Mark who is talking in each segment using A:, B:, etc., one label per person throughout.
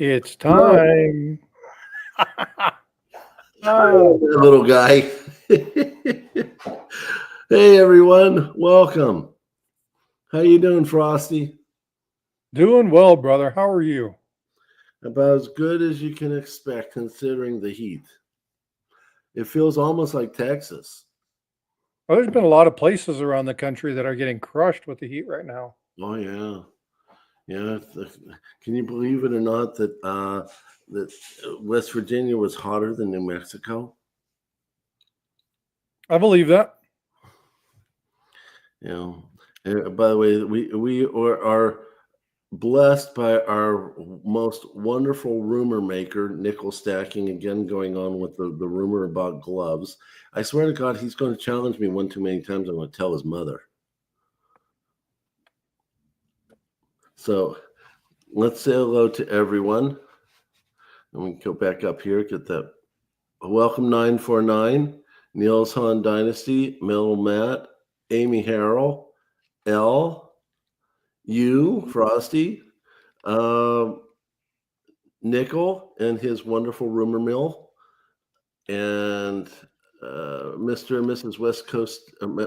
A: It's time.
B: Hello, little guy. Hey everyone, welcome. How you doing, Frosty?
A: Doing well, brother. How are you?
B: About as good as you can expect considering the heat. It feels almost like Texas.
A: Well, there's been a lot of places around the country that are getting crushed with the heat right now.
B: Oh yeah. Yeah. Can you believe it or not that West Virginia was hotter than New Mexico?
A: I believe that.
B: You know, by the way, are blessed by our most wonderful rumor maker, nickel stacking, again going on with the rumor about gloves. I swear to God, he's going to challenge me one too many times. I'm going to tell his mother. So let's say hello to everyone. And we can go back up here, get that. Welcome 949, Niels Han Dynasty, Mel Matt, Amy Harrell, L, you, Frosty, Nickel and his wonderful rumor mill, and Mr. and Mrs.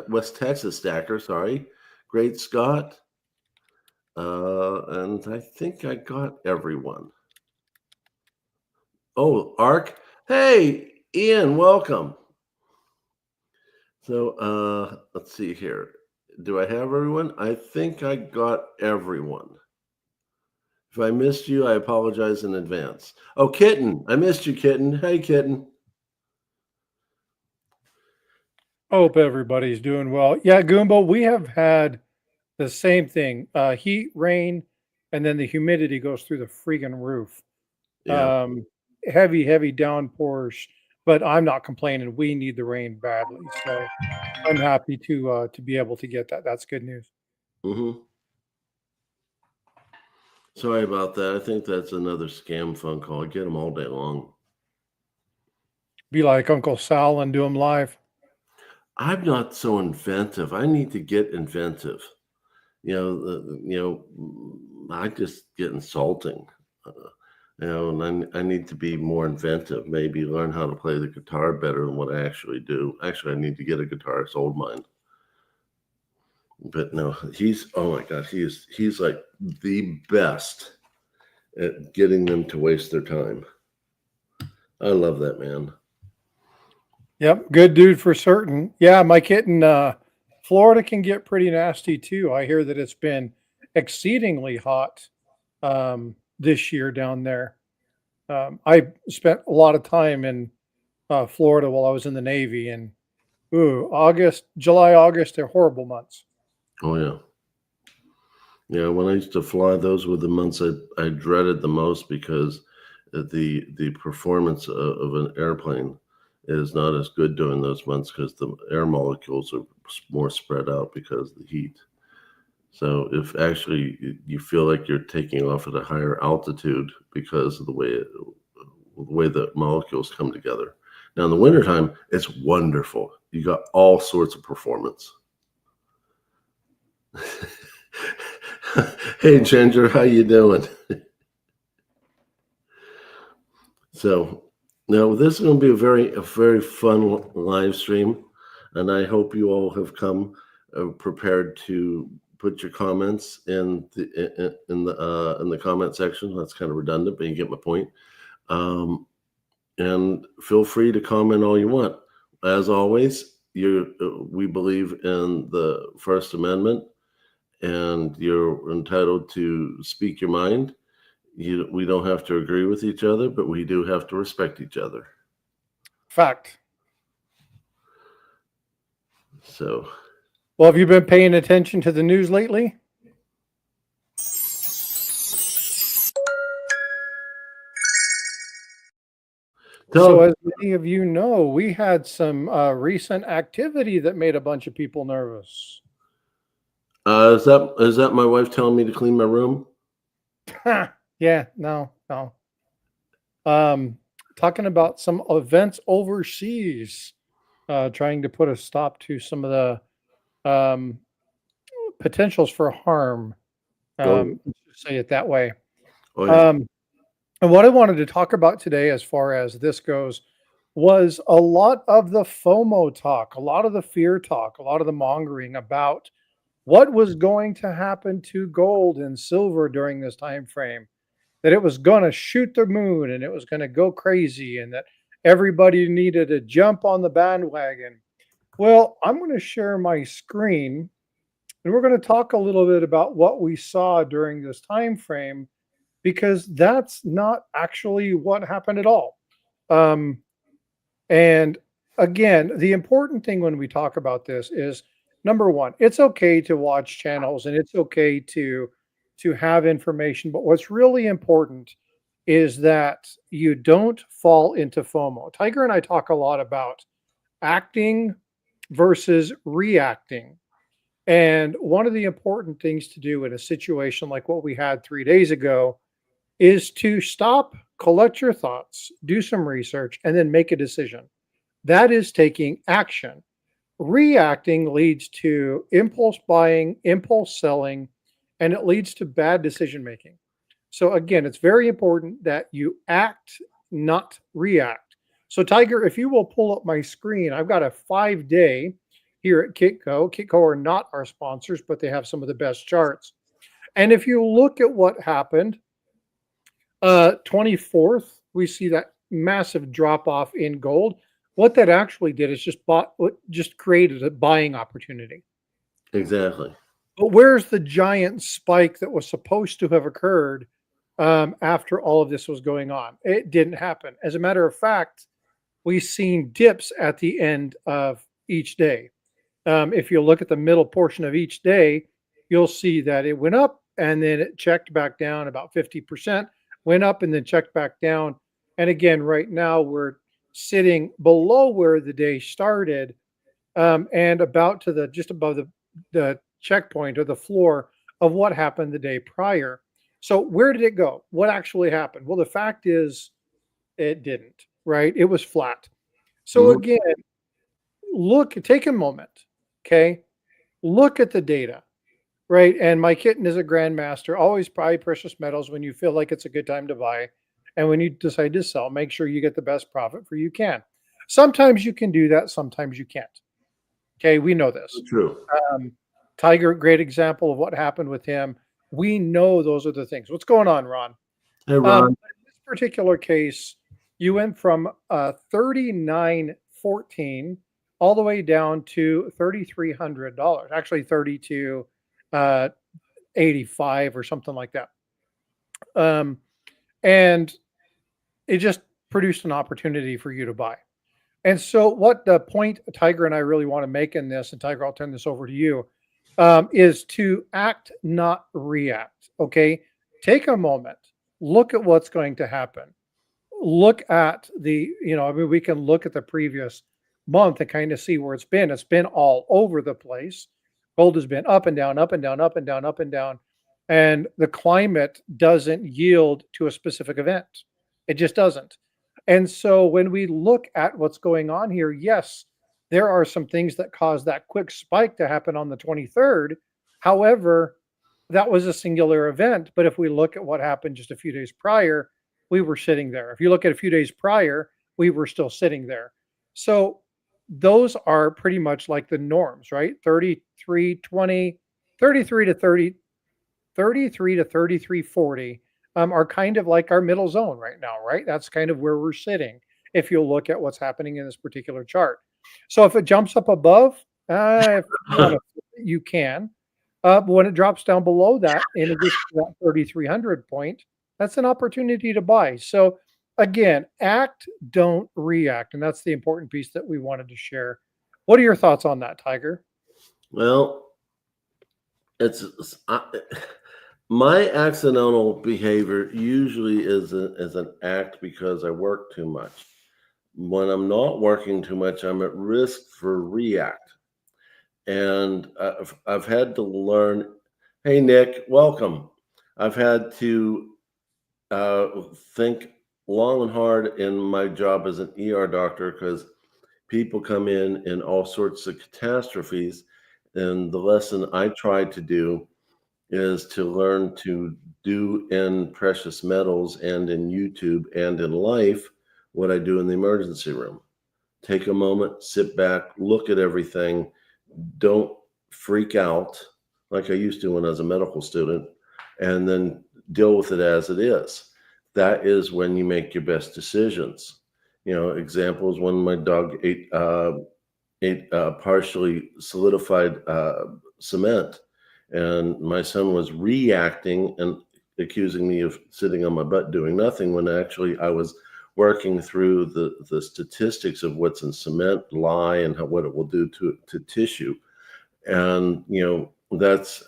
B: West Texas Stacker, sorry, Great Scott, and I think I got everyone. Oh, Ark, hey, Ian, welcome. So let's see here. Do I have everyone? I think I got everyone. If I missed you, I apologize in advance. Oh, Kitten, I missed you, Kitten. Hey, Kitten.
A: Hope everybody's doing well. Yeah, Goomba, we have had the same thing. Heat, rain, and then the humidity goes through the freaking roof.
B: Yeah.
A: Heavy downpours, but I'm not complaining. We need the rain badly. So I'm happy to be able to get that. That's good news.
B: Mm-hmm. Sorry about that. I think that's another scam phone call. I get them all day long.
A: Be like Uncle Sal and do them live.
B: I'm not so inventive. I need to get inventive. I just get insulting. And I need to be more inventive. Maybe learn how to play the guitar better than what I actually do. Actually, I need to get a guitar. I sold mine. But no, oh my God, he's like the best at getting them to waste their time. I love that man.
A: Yep, good dude for certain. Yeah, my kitten, Florida can get pretty nasty too. I hear that it's been exceedingly hot this year down there. I spent a lot of time in Florida while I was in the Navy, and July, August, they're horrible months.
B: Oh yeah. Yeah, when I used to fly, those were the months I dreaded the most because the performance of an airplane is not as good during those months because the air molecules are more spread out because of the heat. So if actually you feel like you're taking off at a higher altitude because of the way the molecules come together. Now in the wintertime, it's wonderful. You got all sorts of performance. Hey Ginger, how you doing? So now this is going to be a very fun live stream, and I hope you all have come prepared to put your comments in the comment section. That's kind of redundant, but you get my point. And feel free to comment all you want. As always, we believe in the First Amendment, and you're entitled to speak your mind. We don't have to agree with each other, but we do have to respect each other.
A: Fact.
B: So,
A: well, have you been paying attention to the news lately? So, as many of you know, we had some recent activity that made a bunch of people nervous.
B: Is that my wife telling me to clean my room?
A: Yeah, no. Talking about some events overseas, trying to put a stop to some of the potentials for harm. Let's just say it that way.
B: Oh, yeah.
A: And what I wanted to talk about today, as far as this goes, was a lot of the FOMO talk, a lot of the fear talk, a lot of the mongering about what was going to happen to gold and silver during this time frame, that it was going to shoot the moon and it was going to go crazy and that everybody needed to jump on the bandwagon. Well, I'm going to share my screen and we're going to talk a little bit about what we saw during this time frame, because that's not actually what happened at all. Um, and again, the important thing when we talk about this is, number one, it's okay to watch channels and it's okay to have information, but what's really important is that you don't fall into FOMO. Tiger and I talk a lot about acting versus reacting. And one of the important things to do in a situation like what we had 3 days ago is to stop, collect your thoughts, do some research, and then make a decision. That is taking action. Reacting leads to impulse buying, impulse selling, and it leads to bad decision making. So, again, it's very important that you act, not react. So, Tiger, if you will pull up my screen, I've got a 5 day here at Kitco. Kitco are not our sponsors, but they have some of the best charts. And if you look at what happened, 24th, we see that massive drop off in gold. What that actually did is just created a buying opportunity.
B: Exactly.
A: But where's the giant spike that was supposed to have occurred after all of this was going on? It didn't happen. As a matter of fact, we've seen dips at the end of each day. If you look at the middle portion of each day, you'll see that it went up and then it checked back down about 50%, went up and then checked back down. And again, right now we're sitting below where the day started, and about to the just above the checkpoint or the floor of what happened the day prior. So where did it go? What actually happened? Well, the fact is it didn't, right? It was flat. So
B: Mhm.
A: again, take a moment, okay? Look at the data, right? And my kitten is a grandmaster. Always buy precious metals when you feel like it's a good time to buy. And when you decide to sell, make sure you get the best profit for you can. Sometimes you can do that, sometimes you can't. Okay, we know this.
B: True.
A: Um, Tiger, great example of what happened with him. We know those are the things. What's going on, Ron?
B: Hey, Ron.
A: In this particular case, you went from 39.14 all the way down to $3,300. Actually, 32.85 or something like that. Um, and it just produced an opportunity for you to buy. And so, what the point Tiger and I really want to make in this, and Tiger, I'll turn this over to you, is to act, not react. Okay. Take a moment, look at what's going to happen. Look at we can look at the previous month and kind of see where it's been. It's been all over the place. Gold has been up and down, up and down, up and down, up and down. And the climate doesn't yield to a specific event. It just doesn't. And so when we look at what's going on here, yes, there are some things that caused that quick spike to happen on the 23rd. However, that was a singular event. But if we look at what happened just a few days prior, we were sitting there. If you look at a few days prior, we were still sitting there. So those are pretty much like the norms, right? 33.20, 33 to 30, 33 to 33.40 are kind of like our middle zone right now, right? That's kind of where we're sitting if you look at what's happening in this particular chart. So if it jumps up above, if you want to, you can. But when it drops down below that, and it gets to that 3,300 point, that's an opportunity to buy. So again, act, don't react. And that's the important piece that we wanted to share. What are your thoughts on that, Tiger?
B: Well, my accidental behavior usually is an act because I work too much. When I'm not working too much, I'm at risk for react. And I've had to learn. Hey, Nick, welcome. I've had to think long and hard in my job as an ER doctor because people come in all sorts of catastrophes. And the lesson I try to do is to learn to do in precious metals and in YouTube and in life what I do in the emergency room. Take a moment, sit back, look at everything. Don't freak out like I used to when I was a medical student, and then deal with it as it is. That is when you make your best decisions. Examples when my dog ate partially solidified cement, and my son was reacting and accusing me of sitting on my butt doing nothing, when actually I was working through the statistics of what's in cement, lye, and what it will do to tissue. And that's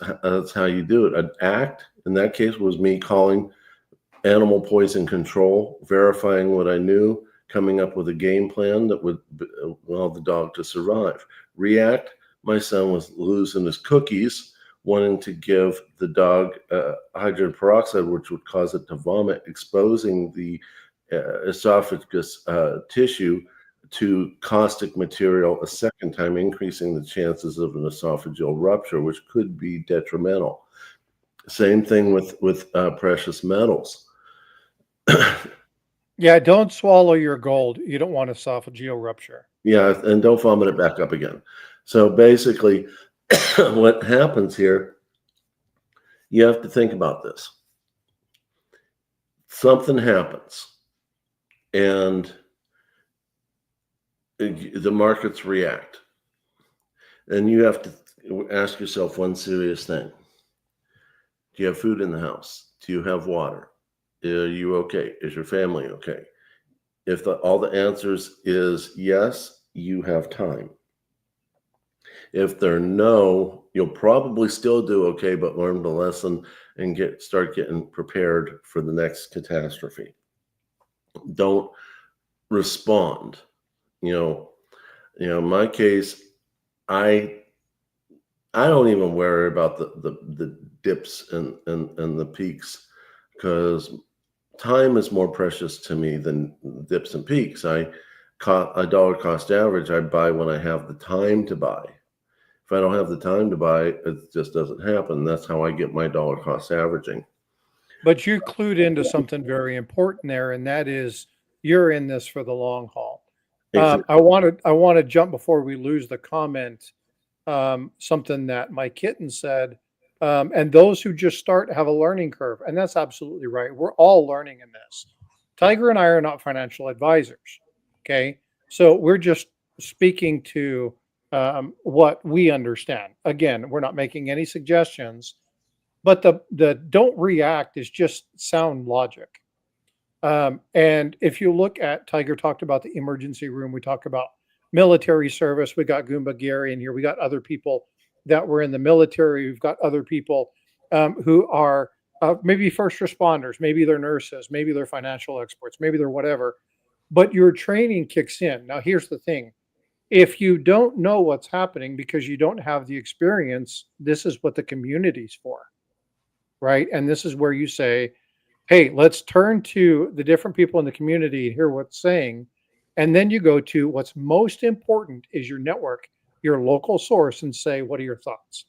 B: how you do it. An act in that case was me calling animal poison control, verifying what I knew, coming up with a game plan that would allow the dog to survive. React, my son was losing his cookies, wanting to give the dog hydrogen peroxide, which would cause it to vomit, exposing the esophagus tissue to caustic material a second time, increasing the chances of an esophageal rupture, which could be detrimental. Same thing with precious metals.
A: Yeah, don't swallow your gold. You don't want esophageal rupture.
B: Yeah, and don't vomit it back up again. So basically, what happens here, you have to think about this. Something happens, and the markets react. And you have to ask yourself one serious thing. Do you have food in the house? Do you have water? Are you okay? Is your family okay? If all the answers is yes, you have time. If they're no, you'll probably still do okay, but learn the lesson and start getting prepared for the next catastrophe. Don't respond. In my case, I don't even worry about the dips and the peaks, because time is more precious to me than dips and peaks. A dollar cost average, I buy when I have the time to buy. If I don't have the time to buy, it just doesn't happen. That's how I get my dollar cost averaging.
A: But you clued into something very important there, and that is you're in this for the long haul.
B: Exactly.
A: I want to jump before we lose the comment. Something that my kitten said, and those who just start have a learning curve, and that's absolutely right. We're all learning in this. Tiger and I are not financial advisors, okay? So we're just speaking to what we understand. Again, we're not making any suggestions, but the don't react is just sound logic. And if you look at, Tiger talked about the emergency room, we talk about military service. We got Goomba Gary in here. We got other people that were in the military. We've got other people who are maybe first responders, maybe they're nurses, maybe they're financial experts, maybe they're whatever. But your training kicks in. Now, here's the thing. If you don't know what's happening because you don't have the experience, this is what the community's for, right? And this is where you say, hey, let's turn to the different people in the community and hear what's saying. And then you go to what's most important is your network, your local source, and say, what are your thoughts?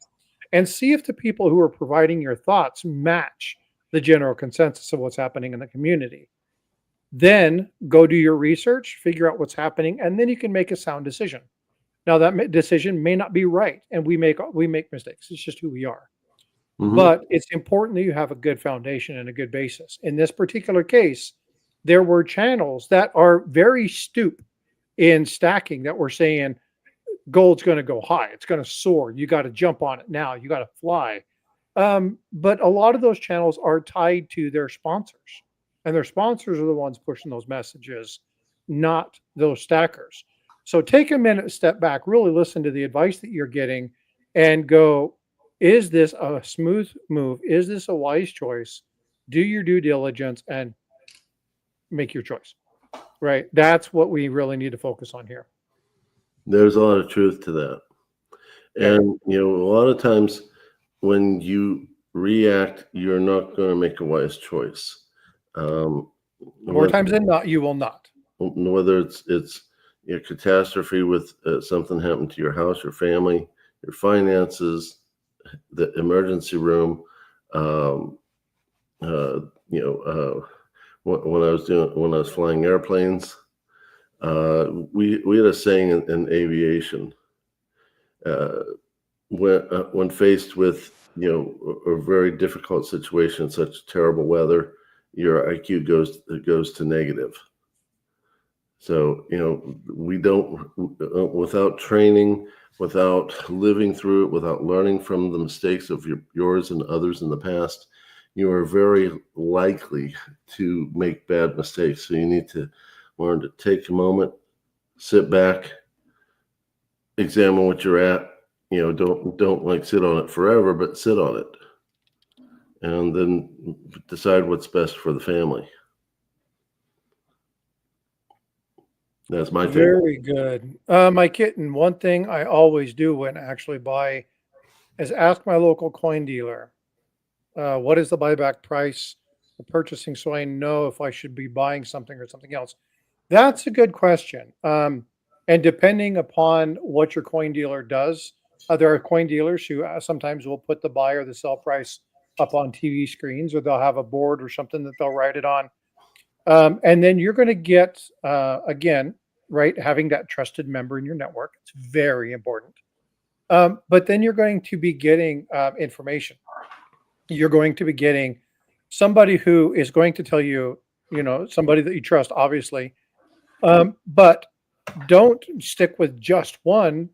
A: And see if the people who are providing your thoughts match the general consensus of what's happening in the community. Then go do your research, figure out what's happening, and then you can make a sound decision. Now, that decision may not be right, and we make mistakes. It's just who we are.
B: Mhm.
A: But it's important that you have a good foundation and a good basis. In this particular case, there were channels that are very stoop in stacking that were saying gold's going to go high. It's going to soar. You got to jump on it now. You got to fly. But a lot of those channels are tied to their sponsors, and their sponsors are the ones pushing those messages, not those stackers. So take a minute, step back, really listen to the advice that you're getting and go, is this a smooth move? Is this a wise choice? Do your due diligence and make your choice, right? That's what we really need to focus on here.
B: There's a lot of truth to that.
A: Okay.
B: And, a lot of times when you react, you're not going to make a wise choice.
A: More times than not, you will not.
B: Whether it's a catastrophe with something happened to your house, your family, your finances, the emergency room, Um, when I was flying airplanes, we had a saying in aviation, when faced with a very difficult situation, such terrible weather, your IQ goes to negative. So we don't, without training, without living through it, without learning from the mistakes of yours and others in the past, you are very likely to make bad mistakes. So you need to learn to take a moment, sit back, examine what you're at. Don't like sit on it forever, but sit on it, and then decide what's best for the family. That's my take.
A: Very good. My kitten, one thing I always do when I actually buy is ask my local coin dealer, what is the buyback price of purchasing, so I know if I should be buying something or something else. That's a good question. And depending upon what your coin dealer does, there are coin dealers who sometimes will put the buy or the sell price up on TV screens, or they'll have a board or something that they'll write it on. And then you're going to get, again, right, having that trusted member in your network. It's very important. But then you're going to be getting information. You're going to be getting somebody who is going to tell you, somebody that you trust, obviously. But don't stick with just one.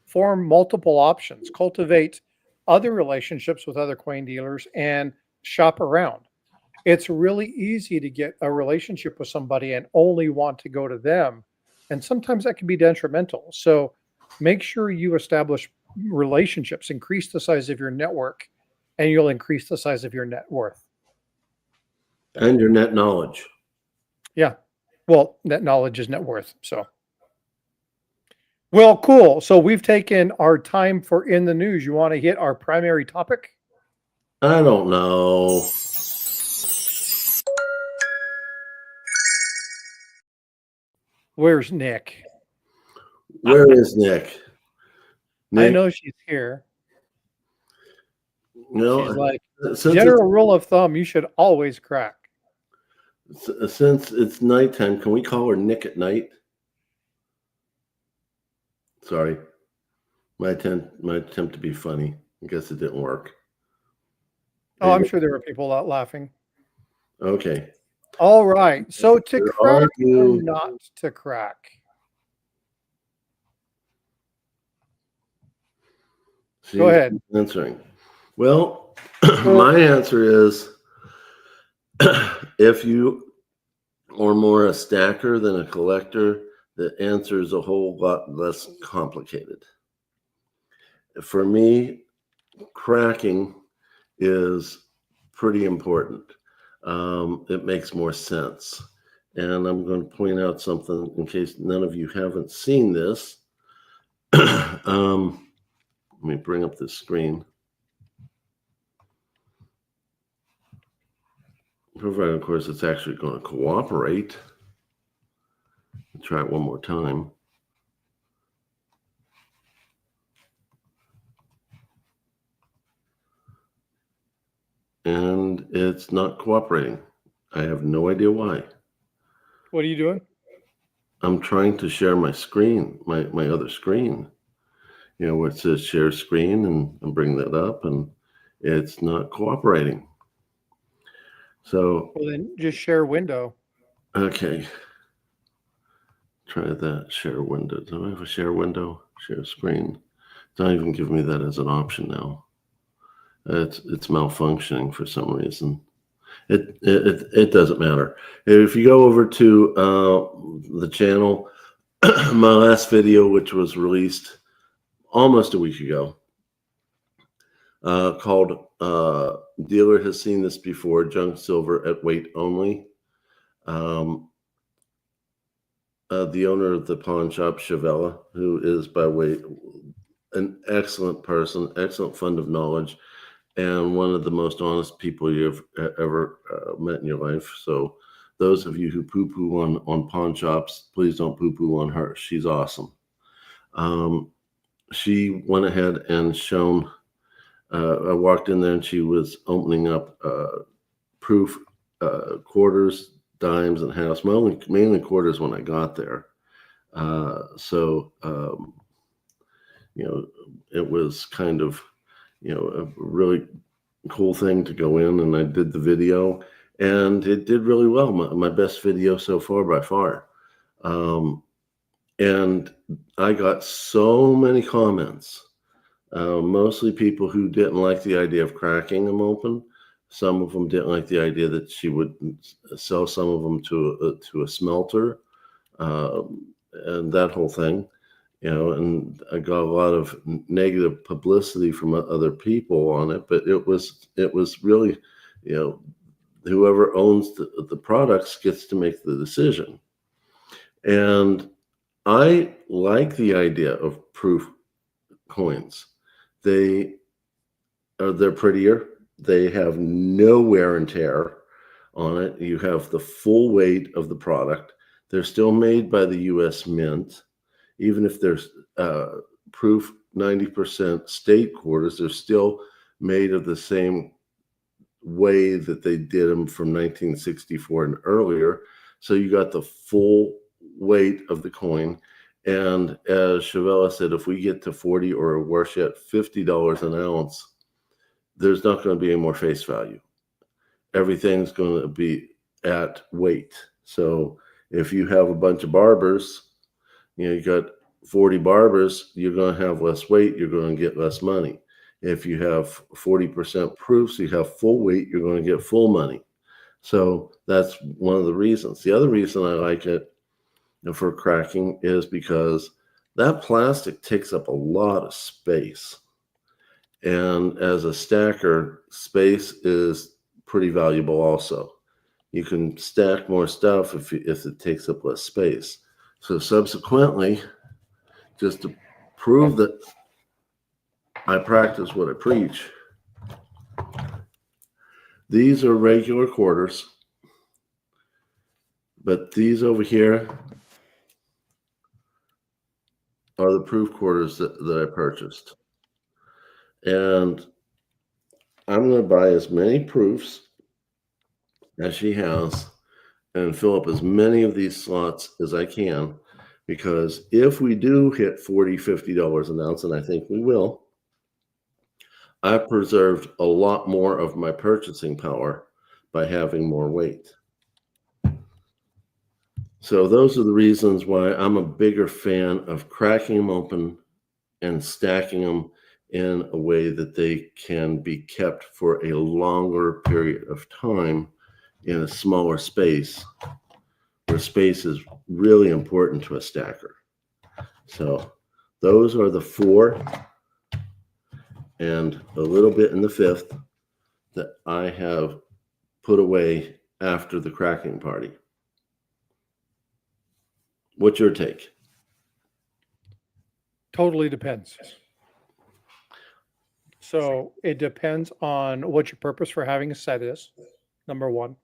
A: Form multiple options. Cultivate other relationships with other coin dealers and shop around. It's really easy to get a relationship with somebody and only want to go to them. And sometimes that can be detrimental. So make sure you establish relationships, increase the size of your network, and you'll increase the size of your net worth.
B: And your net knowledge.
A: Yeah. Well, net knowledge is net worth. So, well, cool. So we've taken our time for In the News. You want to hit our primary topic?
B: I don't know.
A: Where's Nick?
B: Where is Nick?
A: I know she's here.
B: No,
A: she's like, general rule of thumb, you should always crack.
B: Since it's nighttime, can we call her Nick at night? Sorry. My attempt to be funny. I guess it didn't work.
A: Oh, I'm sure there were people out laughing.
B: Okay.
A: All right. So to crack or not to crack? Go ahead.
B: Answering. Well, my answer is if you are more a stacker than a collector, the answer is a whole lot less complicated. For me, cracking is pretty important. It makes more sense. And I'm going to point out something in case none of you haven't seen this. Let me bring up this screen. Provided, of course, it's actually going to cooperate. Let's try it one more time. And it's not cooperating. I have no idea why.
A: What are you doing?
B: I'm trying to share my screen, my other screen. Where it says share screen, and I'm bringing that up, and it's not cooperating. So,
A: well, then just share window.
B: Okay. Try that. Share window. Do I have a share window? Share screen. It's not even giving me that as an option now. It's malfunctioning for some reason. It doesn't matter. If you go over to the channel, my last video, which was released almost a week ago, called Dealer Has Seen This Before, Junk Silver at Weight Only. The owner of the pawn shop, Chavella, who is, by the way, an excellent person, excellent fund of knowledge, and one of the most honest people you've ever met in your life. So those of you who poo-poo on pawn shops, please don't poo-poo on her. She's awesome. She went ahead and shown I walked in there and she was opening up proof quarters, dimes, and halves. Mainly quarters when I got there. It was kind of, a really cool thing to go in, and I did the video, and it did really well. My best video so far by far. And I got so many comments, mostly people who didn't like the idea of cracking them open. Some of them didn't like the idea that she would sell some of them to a smelter, and that whole thing. And I got a lot of negative publicity from other people on it, but it was really, whoever owns the products gets to make the decision. And I like the idea of proof coins. They're prettier. They have no wear and tear on it. You have the full weight of the product. They're still made by the U.S. Mint. Even if there's proof 90% state quarters, they're still made of the same way that they did them from 1964 and earlier. So you got the full weight of the coin. And as Chavella said, if we get to 40 or worse yet, $50 an ounce, there's not going to be any more face value. Everything's going to be at weight. So if you have a bunch of barbers, you got 40 barbers, you're going to have less weight, you're going to get less money. If you have 40% proofs, you have full weight, you're going to get full money. So that's one of the reasons. The other reason I like it for cracking is because that plastic takes up a lot of space. And as a stacker, space is pretty valuable also. You can stack more stuff if it takes up less space. So subsequently, just to prove that I practice what I preach, these are regular quarters, but these over here are the proof quarters that I purchased. And I'm going to buy as many proofs as she has and fill up as many of these slots as I can, because if we do hit $40, $50 an ounce, and I think we will, I preserved a lot more of my purchasing power by having more weight. So those are the reasons why I'm a bigger fan of cracking them open and stacking them in a way that they can be kept for a longer period of time in a smaller space, where space is really important to a stacker. So those are the 4 and a little bit in the 5th that I have put away after the cracking party. What's your take?
A: Totally depends. So it depends on what your purpose for having a set is, number one.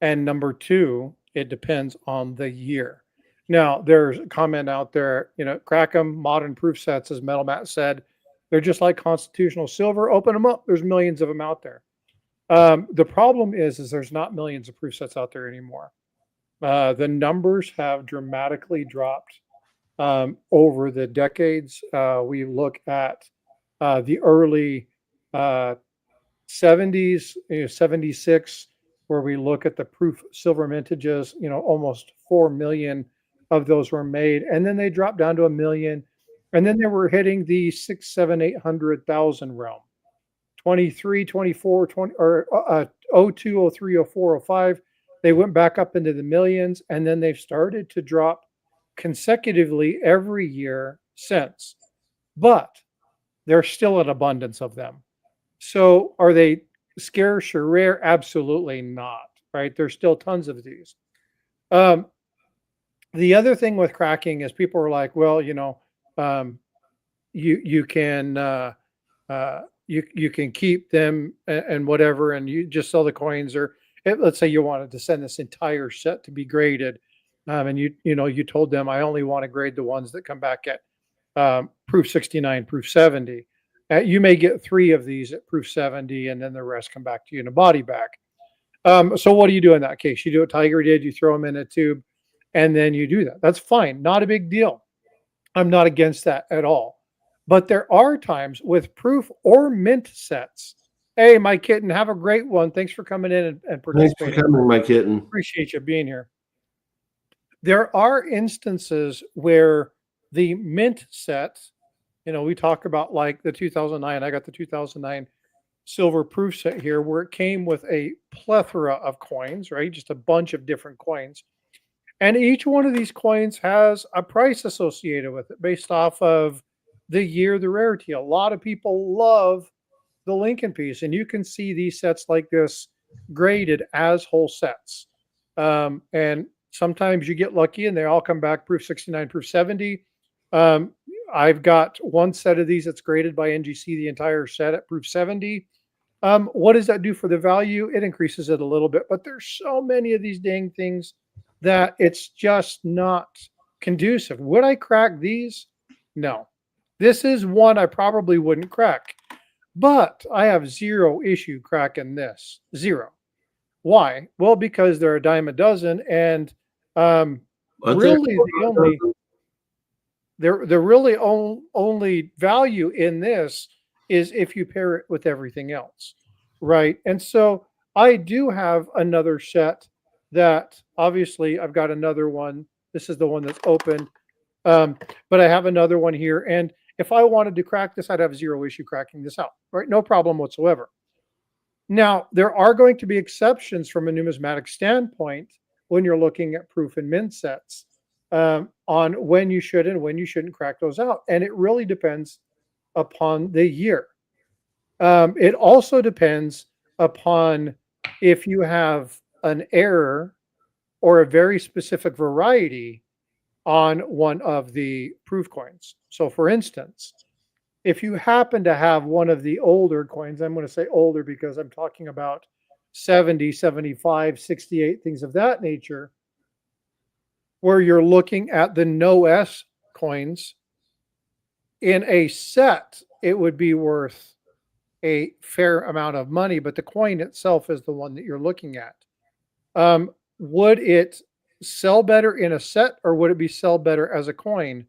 A: And number 2, it depends on the year. Now, there's a comment out there, crack them, modern proof sets, as Metal Matt said, they're just like constitutional silver. Open them up. There's millions of them out there. The problem is there's not millions of proof sets out there anymore. The numbers have dramatically dropped over the decades. We look at the early 70s, 76, where we look at the proof silver mintages, almost 4 million of those were made. And then they dropped down to 1 million. And then they were hitting the 600,000, 700,000, 800,000 realm. 23, 24, 20, or 02, 03, 04, 05, they went back up into the millions. And then they've started to drop consecutively every year since. But there's still an abundance of them. So are they scarce or rare? Absolutely not, right? There's still tons of these. The other thing with cracking is people are like, well, you can you can keep them and whatever, and you just sell the coins. Or let's say you wanted to send this entire set to be graded, and you told them I only want to grade the ones that come back at proof 69, proof 70. You may get 3 of these at proof 70, and then the rest come back to you in a body bag. So what do you do in that case? You do what Tiger did. You throw them in a tube, and then you do that. That's fine. Not a big deal. I'm not against that at all. But there are times with proof or mint sets. Hey, my kitten, have a great one. Thanks for coming in and participating.
B: Thanks for coming, my kitten.
A: Appreciate you being here. There are instances where the mint set, we talk about like the 2009. I got the 2009 silver proof set here, where it came with a plethora of coins, right? Just a bunch of different coins. And each one of these coins has a price associated with it based off of the year, the rarity. A lot of people love the Lincoln piece, and you can see these sets like this graded as whole sets. And sometimes you get lucky and they all come back proof 69, proof 70. I've got one set of these that's graded by NGC, the entire set at proof 70. What does that do for the value? It increases it a little bit, but there's so many of these dang things that it's just not conducive. Would I crack these? No. This is one I probably wouldn't crack, but I have zero issue cracking this. Zero. Why? Well, because they're a dime a dozen, and really the really only value in this is if you pair it with everything else, right? And so I do have another set that obviously I've got another one. This is the one that's open, but I have another one here. And if I wanted to crack this, I'd have zero issue cracking this out, right? No problem whatsoever. Now, there are going to be exceptions from a numismatic standpoint when you're looking at proof and mint sets on when you should and when you shouldn't crack those out. And it really depends upon the year. It also depends upon if you have an error or a very specific variety on one of the proof coins. So for instance, if you happen to have one of the older coins, I'm going to say older because I'm talking about 70, 75, 68, things of that nature, where you're looking at the no S coins in a set, it would be worth a fair amount of money, but the coin itself is the one that you're looking at. Would it sell better in a set, or would it be sell better as a coin?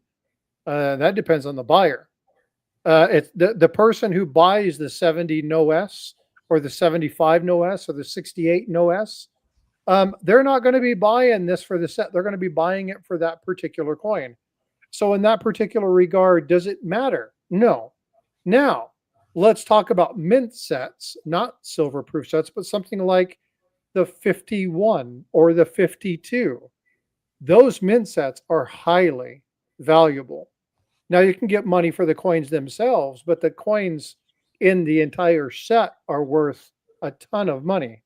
A: That depends on the buyer. It's the person who buys the 70 no S or the 75 no S or the 68 no S. They're not going to be buying this for the set. They're going to be buying it for that particular coin. So in that particular regard, does it matter? No. Now, let's talk about mint sets, not silver proof sets, but something like the 51 or the 52. Those mint sets are highly valuable. Now, you can get money for the coins themselves, but the coins in the entire set are worth a ton of money.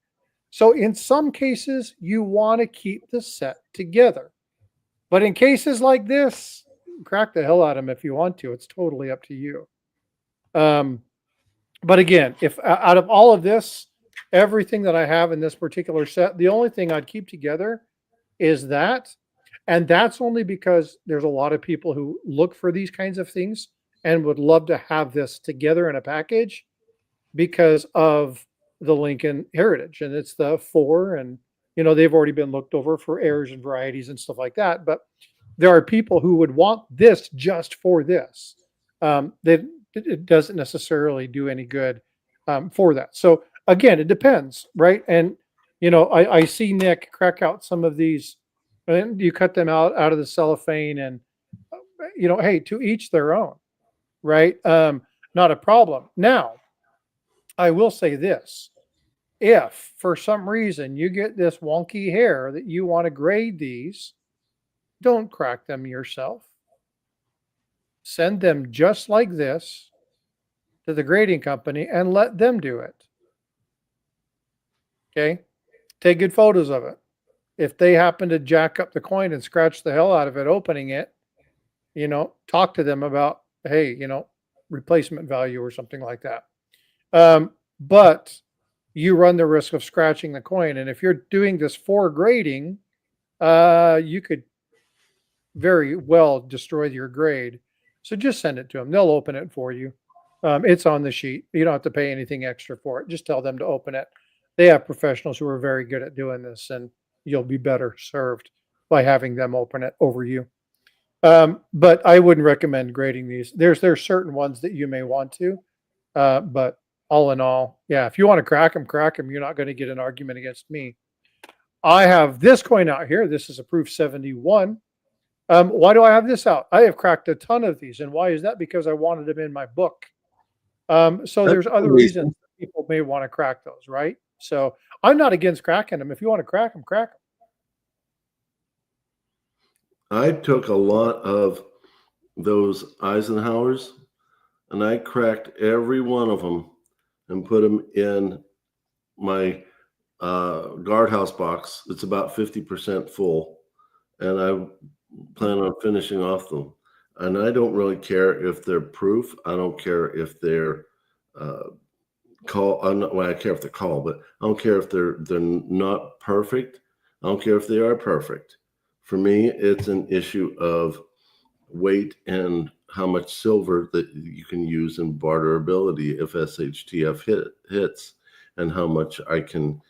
A: So in some cases, you want to keep the set together. But in cases like this, crack the hell out of them if you want to. It's totally up to you. But again, if out of all of this, everything that I have in this particular set, the only thing I'd keep together is that. And that's only because there's a lot of people who look for these kinds of things and would love to have this together in a package because of the Lincoln heritage. And it's the 4, and they've already been looked over for errors and varieties and stuff like that. But there are people who would want this just for this. It doesn't necessarily do any good for that. So again, it depends, right? And I see Nick crack out some of these, and you cut them out of the cellophane, and hey, to each their own, right? Not a problem. Now, I will say this: if for some reason you get this wonky hair that you want to grade these, don't crack them yourself. Send them just like this to the grading company and let them do it. Okay? Take good photos of it. If they happen to jack up the coin and scratch the hell out of it opening it, talk to them about, hey, replacement value or something like that. But you run the risk of scratching the coin. And if you're doing this for grading, you could very well destroy your grade. So just send it to them. They'll open it for you. It's on the sheet. You don't have to pay anything extra for it. Just tell them to open it. They have professionals who are very good at doing this, and you'll be better served by having them open it over you. But I wouldn't recommend grading these. There's certain ones that you may want to, but all in all, yeah, if you want to crack them, crack them. You're not going to get an argument against me. I have this coin out here. This is a proof 71. Why do I have this out? I have cracked a ton of these. And why is that? Because I wanted them in my book. So there's other reasons that people may want to crack those, right? So I'm not against cracking them. If you want to crack them, crack them.
B: I took a lot of those Eisenhowers and I cracked every one of them and put them in my guardhouse box. It's about 50% full, and I plan on finishing off them. And I don't really care if they're proof. I don't care if they're call. Well, I care if they're call, but I don't care if they're not perfect. I don't care if they are perfect. For me, it's an issue of weight and how much silver that you can use in barterability if SHTF hits, and how much I can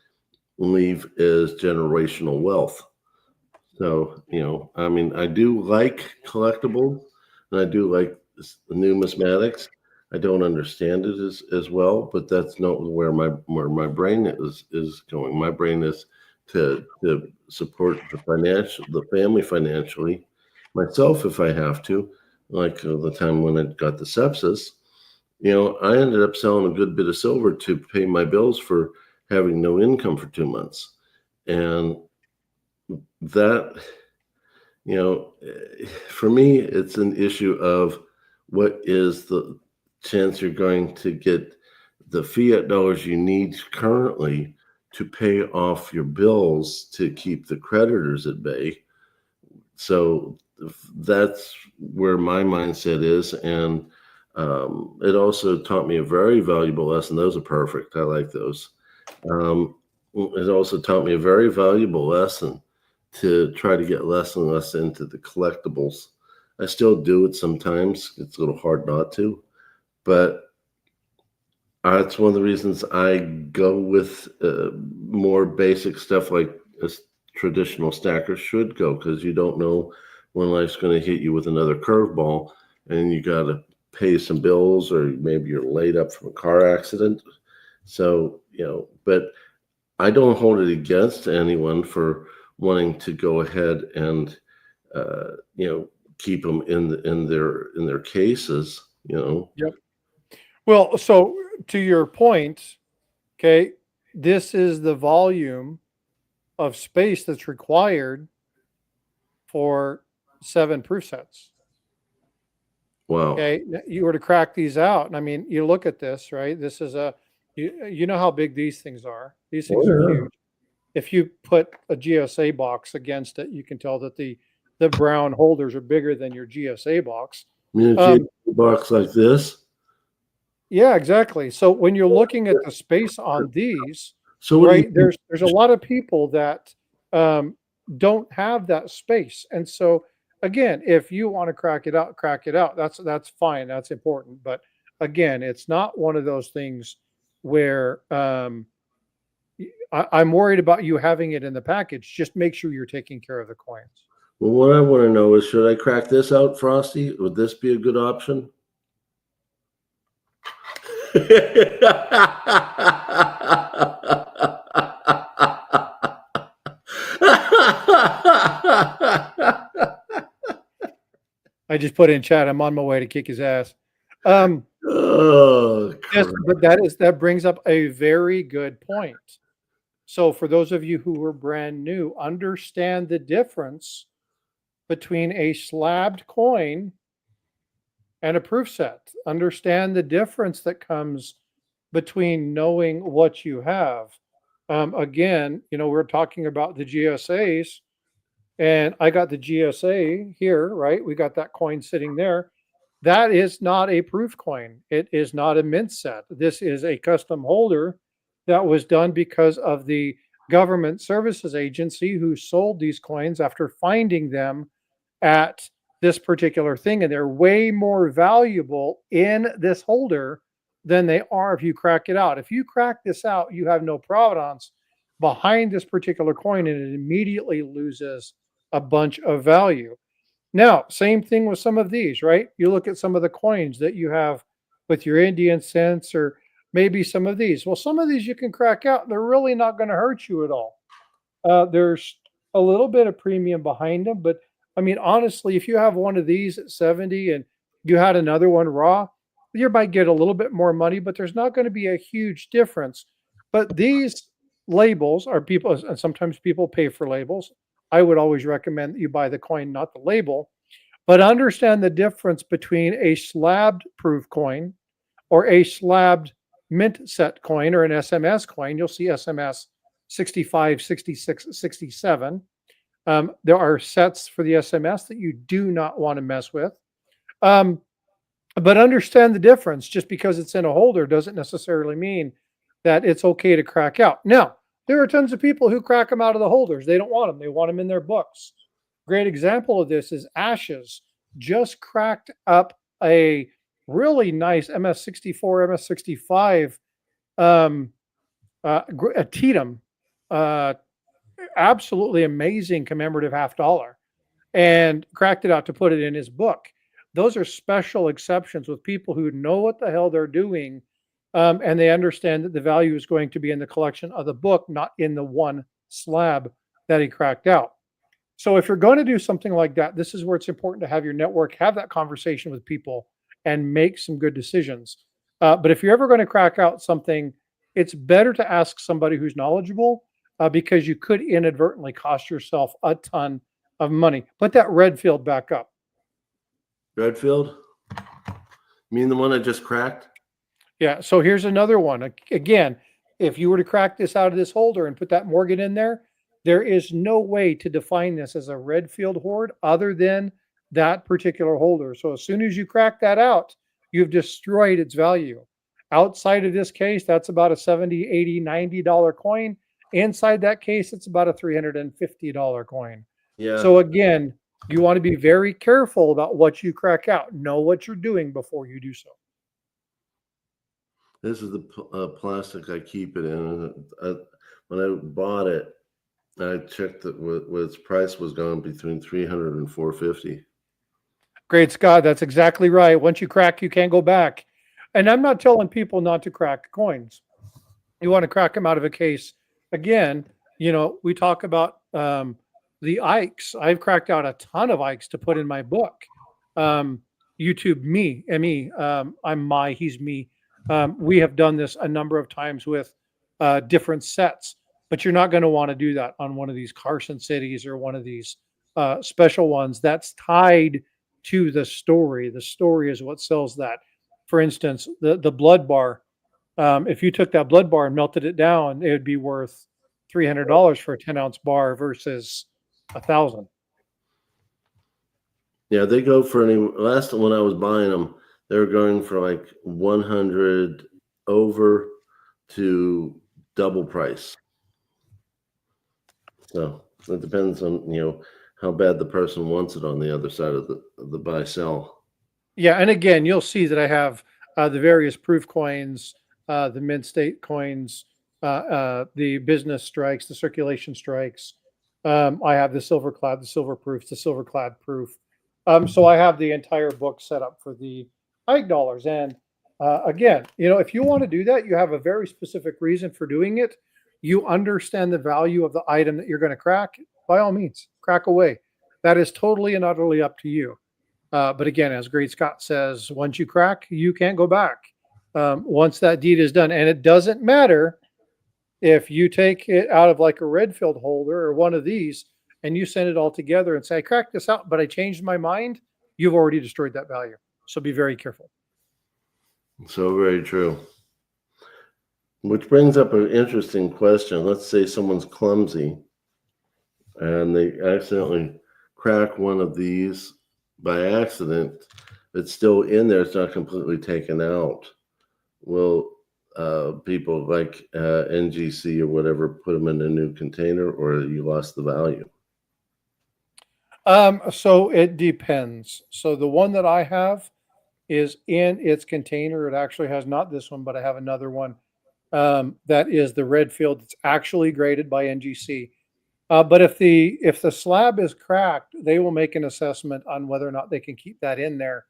B: leave as generational wealth. So, I mean, I do like collectibles and I do like numismatics. I don't understand it as well, but that's not where my brain is going. My brain is to support the family financially, myself if I have to. Like the time when I got the sepsis, I ended up selling a good bit of silver to pay my bills for having no income for 2 months. And that, for me, it's an issue of what is the chance you're going to get the fiat dollars you need currently to pay off your bills to keep the creditors at bay. So that's where my mindset is. And it also taught me a very valuable lesson. Those are perfect. I like those. It also taught me a very valuable lesson to try to get less and less into the collectibles. I still do it sometimes. It's a little hard not to, but it's one of the reasons I go with more basic stuff like a traditional stacker should go, because you don't know when life's going to hit you with another curveball and you got to pay some bills, or maybe you're laid up from a car accident. So, but I don't hold it against anyone for wanting to go ahead and, keep them in their cases,
A: Yep. Well, so to your point, okay, this is the volume of space that's required for 7 proof sets.
B: Wow.
A: Okay, you were to crack these out, and I mean, you look at this, right? This is you know how big these things are. These things are huge. If you put a GSA box against it, you can tell that the brown holders are bigger than your GSA box.
B: Box like this.
A: Yeah, exactly. So when you're looking at the space on these,
B: so
A: right, there's a lot of people that don't have that space. And so again, if you want to crack it out, crack it out. That's fine. That's important. But again, it's not one of those things where I'm worried about you having it in the package. Just make sure you're taking care of the coins.
B: Well, what I want to know is, should I crack this out, Frosty? Would this be a good option?
A: I just put in chat, I'm on my way to kick his ass.
B: Oh,
A: yes, but that brings up a very good point. So for those of you who are brand new, understand the difference between a slabbed coin and a proof set. Understand the difference that comes between knowing what you have. Again, we're talking about the GSAs, and I got the GSA here, right? We got that coin sitting there. That is not a proof coin. It is not a mint set. This is a custom holder that was done because of the government services agency who sold these coins after finding them at this particular thing, and they're way more valuable in this holder than they are if you crack it out. If you crack this out, you have no provenance behind this particular coin, and it immediately loses a bunch of value. Now, same thing with some of these, right? You look at some of the coins that you have with your Indian cents, or maybe some of these. Well, some of these you can crack out, and they're really not going to hurt you at all. There's a little bit of premium behind them, but I mean, honestly, if you have one of these at 70 and you had another one raw, you might get a little bit more money, but there's not going to be a huge difference. But these labels are people, and sometimes people pay for labels. I would always recommend that you buy the coin, not the label, but understand the difference between a slabbed proof coin or a slabbed mint set coin or an SMS coin. You'll see SMS 65, 66, 67. There are sets for the SMS that you do not want to mess with. But understand the difference. Just because it's in a holder doesn't necessarily mean that it's okay to crack out. Now, there are tons of people who crack them out of the holders. They don't want them. They want them in their books. Great example of this is Ashes just cracked up a really nice MS64, MS65 a Tatum, absolutely amazing commemorative $50, and cracked it out to put it in his book. Those are special exceptions with people who know what the hell they're doing, and they understand that the value is going to be in the collection of the book, not in the one slab that he cracked out. So if you're going to do something like that, this is where it's important to have your network, have that conversation with people, and make some good decisions. But if you're ever going to crack out something, it's better to ask somebody who's knowledgeable, because you could inadvertently cost yourself a ton of money. Put that Redfield back up.
B: Redfield? You mean the one I just cracked?
A: Yeah. So here's another one. Again, if you were to crack this out of this holder and put that Morgan in there, there is no way to define this as a Redfield hoard other than that particular holder. So as soon as you crack that out, you've destroyed its value. Outside of this case, that's about a $70, $80, $90 coin. Inside that case, it's about a $350 coin.
B: Yeah.
A: So again, you want to be very careful about what you crack out. Know what you're doing before you do so.
B: This is the plastic I keep it in. When I bought it, I checked that what its price was going between $300 and $450.
A: Great, Scott. That's exactly right. Once you crack, you can't go back. And I'm not telling people not to crack coins. You want to crack them out of a case. Again, we talk about the Ikes. I've cracked out a ton of Ikes to put in my book. YouTube me, M-E. I'm my, he's me. We have done this a number of times with different sets, but you're not going to want to do that on one of these Carson Cities or one of these special ones that's tied to the story. The story is what sells that. For instance, the blood bar. If you took that blood bar and melted it down, it would be worth $300 for a 10-ounce bar versus $1,000.
B: Yeah, they go for last when I was buying them, they were going for like 100 over to double price. So it depends on how bad the person wants it on the other side of the buy sell.
A: Yeah, and again, you'll see that I have the various proof coins, the mid state coins, the business strikes, the circulation strikes. I have the silver clad, the silver proofs, the silver clad proof. So I have the entire book set up for the Ike dollars. And again, if you want to do that, you have a very specific reason for doing it. You understand the value of the item that you're going to crack. By all means, crack away. That is totally and utterly up to you. But again, as Great Scott says, once you crack, you can't go back. Once that deed is done, and it doesn't matter if you take it out of like a Redfield holder or one of these and you send it all together and say, I cracked this out, but I changed my mind, you've already destroyed that value. So be very careful. So
B: very true. Which brings up an interesting question. Let's say someone's clumsy and they accidentally crack one of these by accident. It's still in there. It's not completely taken out. Will people like NGC or whatever put them in a new container, or you lost the value?
A: So it depends. So the one that I have is in its container. It actually has not this one, but I have another one that is the red field. It's actually graded by NGC. But if the slab is cracked, they will make an assessment on whether or not they can keep that in there.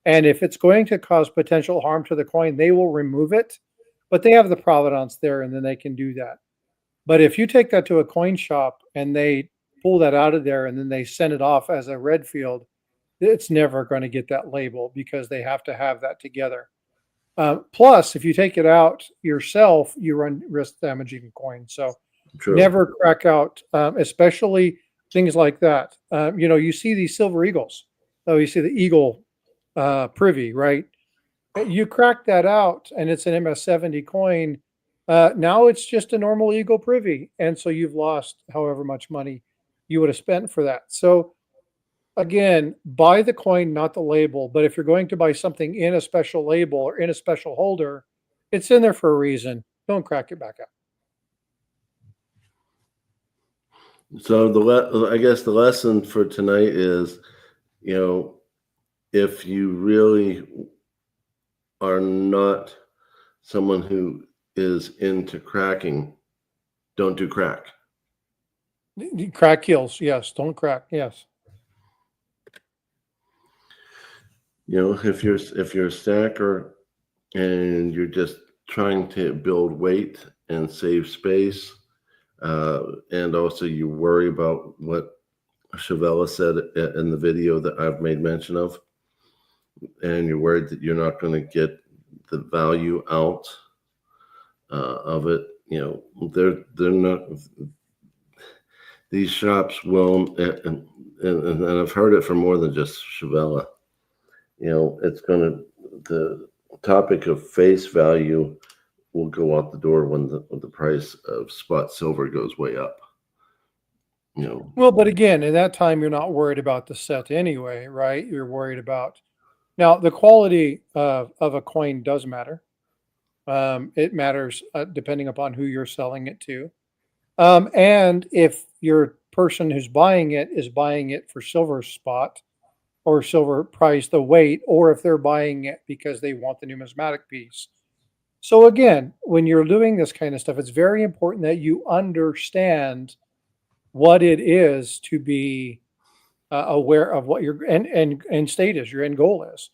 A: And if it's going to cause potential harm to the coin, they will remove it. But they have the provenance there, and then they can do that. But if you take that to a coin shop and they pull that out of there and then they send it off as a red field, it's never going to get that label because they have to have that together. Plus, if you take it out yourself, you run risk damaging a coin. So
B: True.
A: never crack out, especially things like that. You see these silver eagles. Oh, you see the eagle privy, right? You crack that out and it's an MS-70 coin. Now it's just a normal eagle privy. And so you've lost however much money you would have spent for that. So again, buy the coin, not the label. But if you're going to buy something in a special label or in a special holder, it's in there for a reason. Don't crack it back out.
B: So I guess the lesson for tonight is, if you really are not someone who is into cracking, don't do crack.
A: Crack kills. Yes. Don't crack. Yes.
B: If you're a stacker and you're just trying to build weight and save space, and also you worry about what Shavella said in the video that I've made mention of, and you're worried that you're not going to get the value out of it, they're not. These shops will, and I've heard it from more than just Shavella. It's going to, the topic of face value will go out the door when the price of spot silver goes way up.
A: Well, but again, in that time, you're not worried about the set anyway, right? You're worried about now the quality of a coin does matter. It matters depending upon who you're selling it to. And if your person who's buying it is buying it for silver spot or silver price, the weight, or if they're buying it because they want the numismatic piece. So again, when you're doing this kind of stuff, it's very important that you understand what it is to be aware of what your end state is, your end goal is.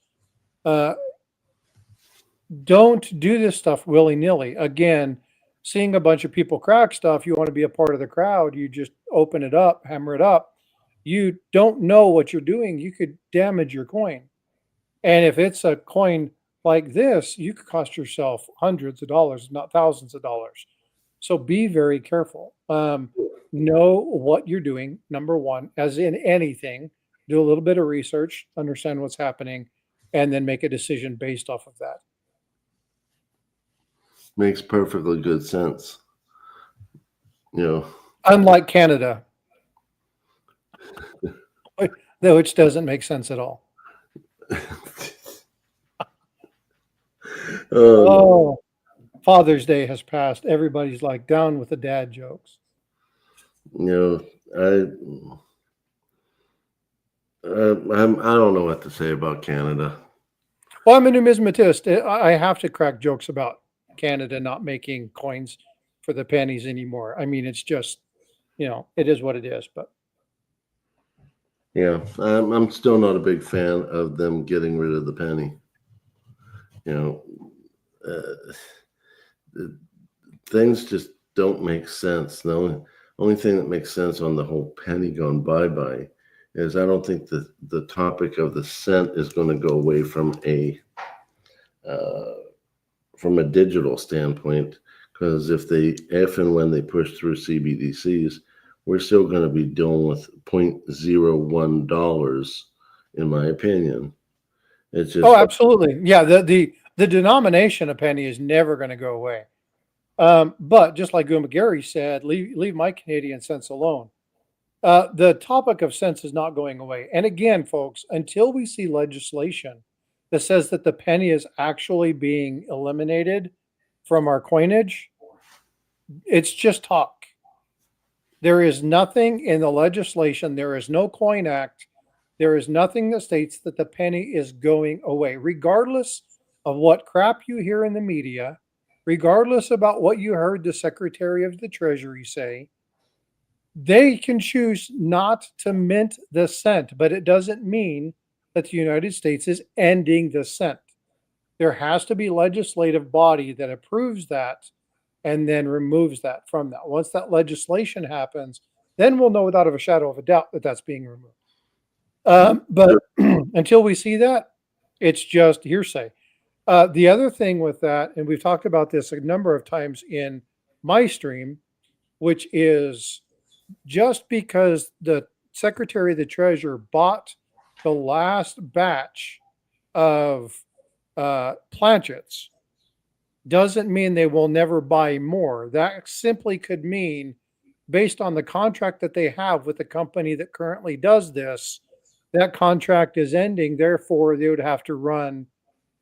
A: Don't do this stuff willy-nilly. Again, seeing a bunch of people crack stuff, you want to be a part of the crowd, you just open it up, hammer it up. You don't know what you're doing. You could damage your coin. And if it's a coin like this, you could cost yourself hundreds of dollars, not thousands of dollars. So be very careful. Know what you're doing, number one, as in anything. Do a little bit of research, understand what's happening, and then make a decision based off of that.
B: Makes perfectly good sense.
A: Unlike Canada, which doesn't make sense at all. Oh, Father's Day has passed. Everybody's like down with the dad jokes.
B: I don't know what to say about Canada.
A: Well, I'm a numismatist. I have to crack jokes about Canada not making coins for the pennies anymore. I mean, it's just, it is what it is. But
B: yeah, I'm still not a big fan of them getting rid of the penny. Things just don't make sense. The only thing that makes sense on the whole penny gone bye-bye is I don't think that the topic of the cent is going to go away from a digital standpoint, because if and when they push through CBDCs, we're still going to be dealing with $0.01, in my opinion. It's just
A: absolutely, yeah. The denomination of penny is never going to go away. But just like Goomba Gary said, leave my Canadian cents alone. The topic of cents is not going away. And again, folks, until we see legislation that says that the penny is actually being eliminated from our coinage, it's just talk. There is nothing in the legislation. There is no coin act. There is nothing that states that the penny is going away, regardless of what crap you hear in the media, regardless about what you heard the Secretary of the Treasury say. They can choose not to mint the cent, but it doesn't mean that the United States is ending the cent. There has to be legislative body that approves that and then removes that from that. Once that legislation happens, then we'll know without a shadow of a doubt that that's being removed. But until we see that, it's just hearsay. The other thing with that, and we've talked about this a number of times in my stream, which is just because the Secretary of the Treasury bought the last batch of planchets doesn't mean they will never buy more. That simply could mean, based on the contract that they have with the company that currently does this, that contract is ending. Therefore, they would have to run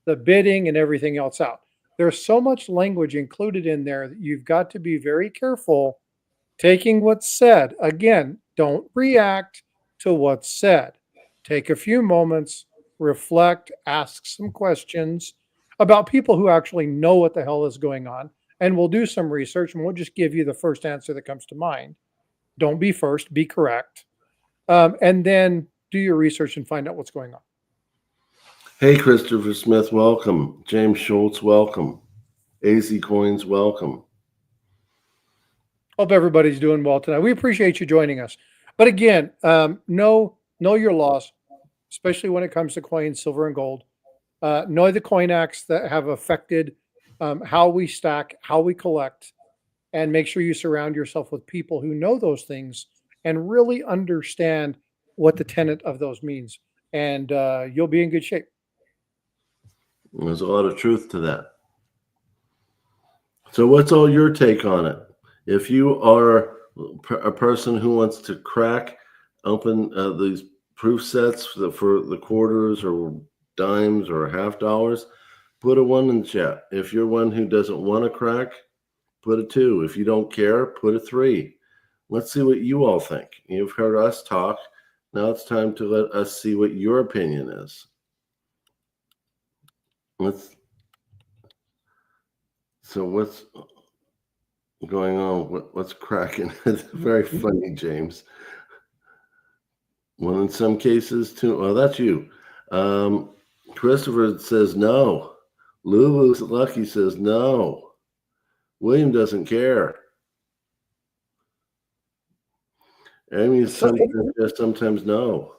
A: the bidding and everything else out. There's so much language included in there that you've got to be very careful taking what's said. Again, don't react to what's said. Take a few moments, reflect, ask some questions about people who actually know what the hell is going on, and we'll do some research and we'll just give you the first answer that comes to mind. Don't be first, be correct. And then do your research and find out what's going on.
B: Hey, Christopher Smith, welcome. James Schultz, welcome. AZ Coins, welcome.
A: Hope everybody's doing well tonight. We appreciate you joining us. But again, know your loss, especially when it comes to coins, silver and gold. Know the coin acts that have affected how we stack, how we collect, and make sure you surround yourself with people who know those things and really understand what the tenet of those means. And you'll be in good shape.
B: There's a lot of truth to that. So what's all your take on it? If you are a person who wants to crack open these proof sets for the quarters or dimes or half dollars, put a 1 in the chat. If you're one who doesn't want to crack, put a 2. If you don't care, put a 3. Let's see what you all think. You've heard us talk. Now it's time to let us see what your opinion is. So what's going on? What's cracking? It's very funny, James. Well, in some cases, too. Well, that's you. Christopher says no. Lulu's Lucky says no. William doesn't care. Amy sometimes no.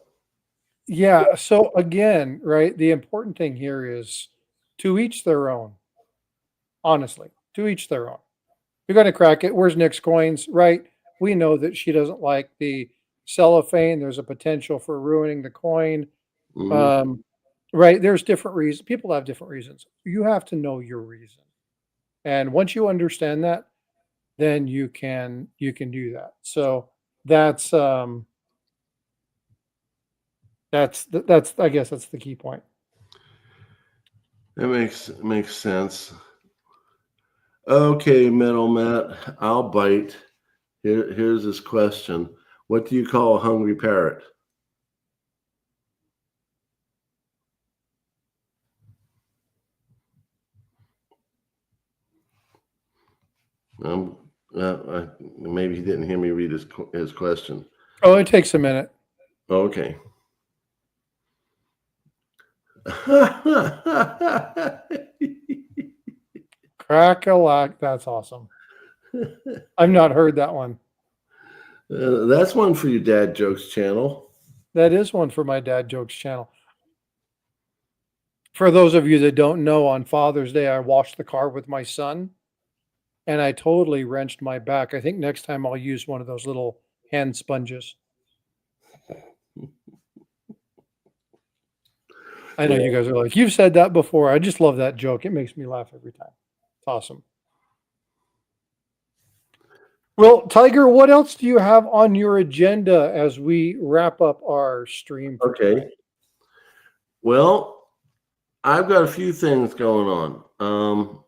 A: Yeah. So again, right, the important thing here is to each their own. Honestly, to each their own. You're going to crack it. Where's Nick's coins? Right. We know that she doesn't like the cellophane. There's a potential for ruining the coin.
B: Mm-hmm.
A: Right. There's different reasons. People have different reasons. You have to know your reason. And once you understand that, then you can do that. So that's I guess that's the key point.
B: That makes sense. Okay, Metal Matt, I'll bite. Here's this question. What do you call a hungry parrot? Maybe he didn't hear me read his question.
A: Oh, it takes a minute.
B: Okay.
A: Crack-a-lack. That's awesome. I've not heard that one.
B: That's one for your Dad Jokes channel.
A: That is one for my Dad Jokes channel. For those of you that don't know, on Father's Day, I washed the car with my son, and I totally wrenched my back. I think next time I'll use one of those little hand sponges. I know you guys are like, you've said that before. I just love that joke. It makes me laugh every time. It's awesome. Well, Tiger, what else do you have on your agenda as we wrap up our stream?
B: Okay. Well, I've got a few things going on.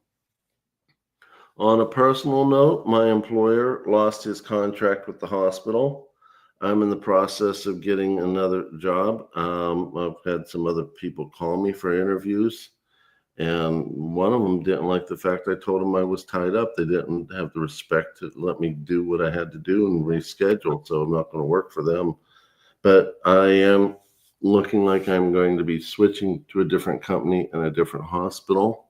B: On a personal note, my employer lost his contract with the hospital. I'm in the process of getting another job. I've had some other people call me for interviews, and one of them didn't like the fact I told them I was tied up. They didn't have the respect to let me do what I had to do and reschedule, so I'm not going to work for them. But I am looking like I'm going to be switching to a different company and a different hospital.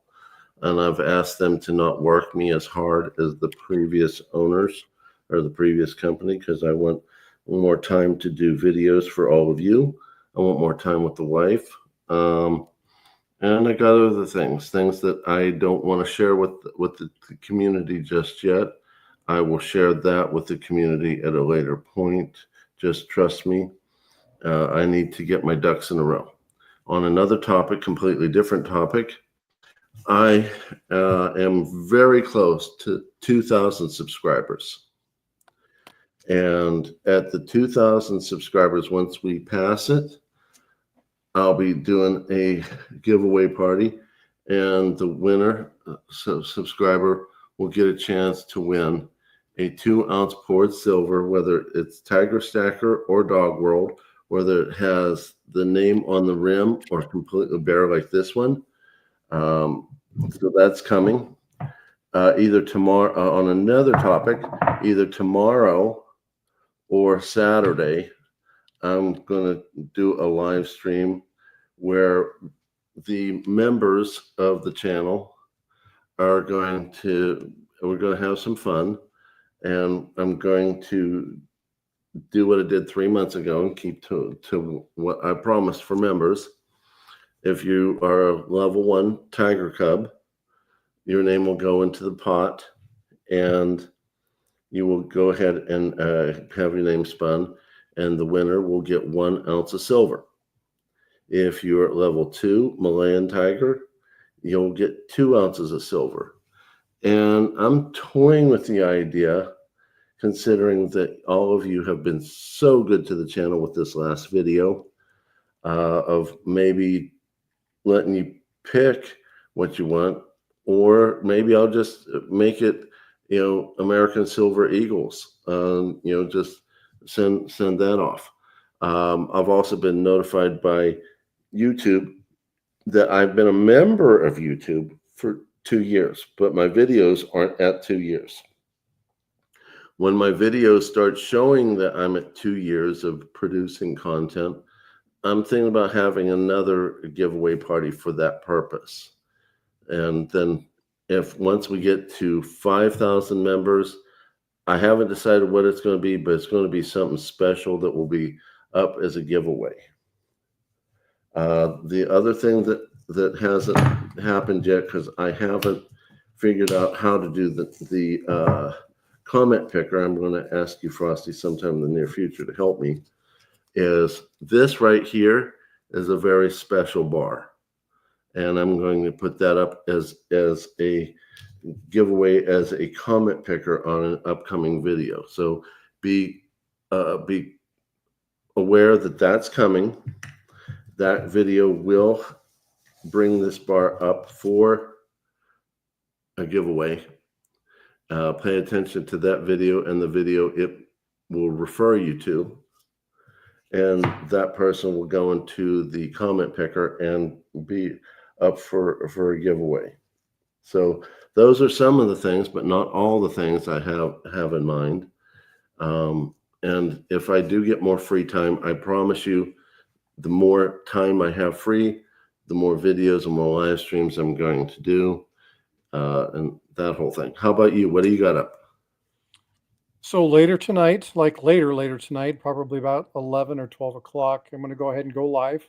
B: And I've asked them to not work me as hard as the previous owners or the previous company, because I want more time to do videos for all of you. I want more time with the wife. And I got other things that I don't want to share with the community just yet. I will share that with the community at a later point. Just trust me. I need to get my ducks in a row. On another topic, completely different topic, I am very close to 2,000 subscribers. And at the 2,000 subscribers, once we pass it, I'll be doing a giveaway party, and the winner subscriber will get a chance to win a 2-ounce poured silver, whether it's Tiger Stacker or Dog World, whether it has the name on the rim or completely bare like this one. So that's coming. Either tomorrow, on another topic, either tomorrow or Saturday, I'm going to do a live stream where the members of the channel we're going to have some fun, and I'm going to do what I did 3 months ago and keep to what I promised for members. If you are a level 1 Tiger Cub, your name will go into the pot, and you will go ahead and have your name spun, and the winner will get 1 ounce of silver. If you're at level 2 Malayan Tiger, you'll get 2 ounces of silver. And I'm toying with the idea, considering that all of you have been so good to the channel with this last video, of maybe letting you pick what you want, or maybe I'll just make it, American Silver Eagles. Just send that off. I've also been notified by YouTube that I've been a member of YouTube for 2 years, but my videos aren't at 2 years. When my videos start showing that I'm at 2 years of producing content, I'm thinking about having another giveaway party for that purpose. And then once we get to 5,000 members, I haven't decided what it's going to be, but it's going to be something special that will be up as a giveaway. The other thing that hasn't happened yet, because I haven't figured out how to do the comment picker, I'm going to ask you, Frosty, sometime in the near future to help me, is this right here is a very special bar. And I'm going to put that up as a giveaway, as a comment picker on an upcoming video. So be aware that that's coming. That video will bring this bar up for a giveaway. Pay attention to that video and the video it will refer you to. And that person will go into the comment picker and be up for a giveaway. So those are some of the things, but not all the things I have in mind. And if I do get more free time, I promise you, the more time I have free, the more videos and more live streams I'm going to do, and that whole thing. How about you? What do you got up?
A: So later tonight, like later tonight, probably about 11 or 12 o'clock, I'm going to go ahead and go live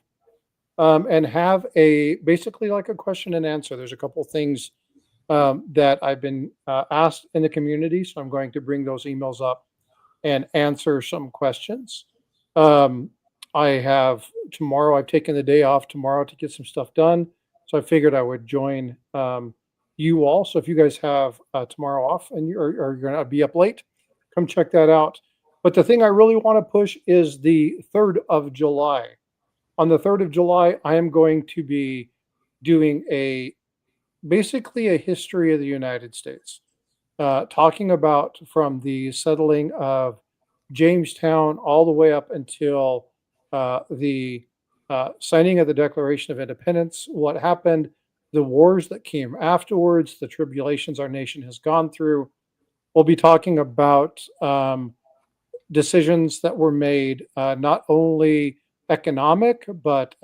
A: and have basically like a question and answer. There's a couple things that I've been asked in the community, so I'm going to bring those emails up and answer some questions. I have tomorrow, I've taken the day off tomorrow to get some stuff done, so I figured I would join you all. So if you guys have tomorrow off and you're going to be up late, come check that out. But the thing I really want to push is the 3rd of July. On the 3rd of July, I am going to be doing basically a history of the United States. talking about from the settling of Jamestown all the way up until the signing of the Declaration of Independence, what happened, the wars that came afterwards, the tribulations our nation has gone through. We'll be talking about decisions that were made, not only economic, but